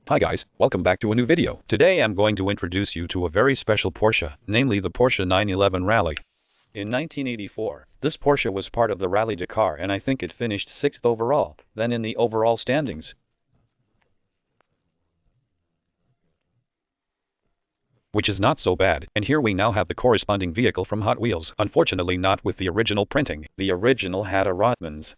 Hi guys, welcome back to a new video. Today I'm going to introduce you to a very special Porsche, namely the Porsche 911 Rally. In 1984, this Porsche was part of the Rallye-Dakar and I think it finished 6th overall, then in the overall standings, which is not so bad. And here we now have the corresponding vehicle from Hot Wheels, unfortunately not with the original printing. The original had a Rothmans,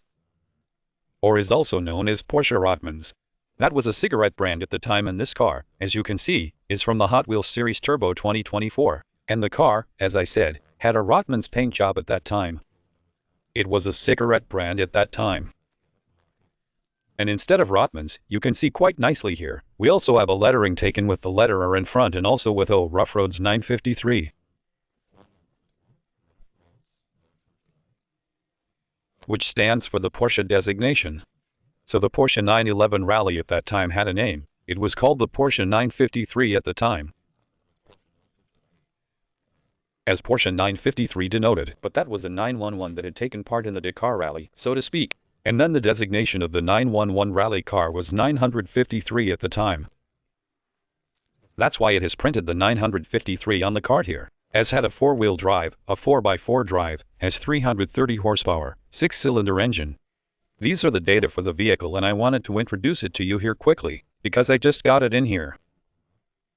or is also known as Porsche Rothmans. That was a cigarette brand at the time, and this car, as you can see, is from the Hot Wheels Series Turbo 2024. And the car, as I said, had a Rothmans paint job at that time. It was a cigarette brand at that time. And instead of Rothmans, you can see quite nicely here, we also have a lettering taken with the letterer in front and also with Rough Roads 953. Which stands for the Porsche designation. So the Porsche 911 Rally at that time had a name. It was called the Porsche 953 at the time, as Porsche 953 denoted, but that was a 911 that had taken part in the Dakar Rally, so to speak. And then the designation of the 911 Rally car was 953 at the time. That's why it has printed the 953 on the card here. Has had a 4-wheel drive, a 4x4 drive, has 330 horsepower, 6-cylinder engine. These are the data for the vehicle and I wanted to introduce it to you here quickly, because I just got it in here.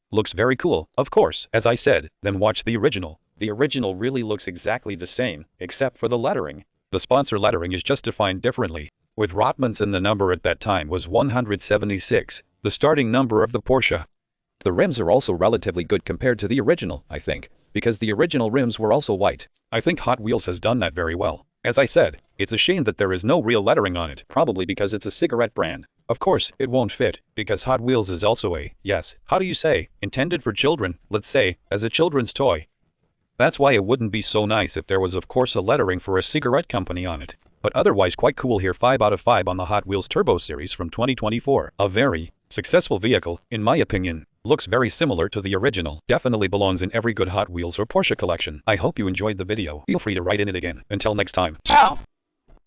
Looks very cool, of course, as I said. Then watch the original. The original really looks exactly the same, except for the lettering. The sponsor lettering is just defined differently, with Rothmans, and the number at that time was 176, the starting number of the Porsche. The rims are also relatively good compared to the original, I think, because the original rims were also white. I think Hot Wheels has done that very well. As I said, it's a shame that there is no real lettering on it, probably because it's a cigarette brand. Of course, it won't fit, because Hot Wheels is also how do you say, intended for children, let's say, as a children's toy. That's why it wouldn't be so nice if there was of course a lettering for a cigarette company on it. But otherwise quite cool here. 5 out of 5 on the Hot Wheels Turbo Series from 2024. A very successful vehicle, in my opinion. Looks very similar to the original. Definitely belongs in every good Hot Wheels or Porsche collection. I hope you enjoyed the video. Feel free to write in it again. Until next time. Ciao.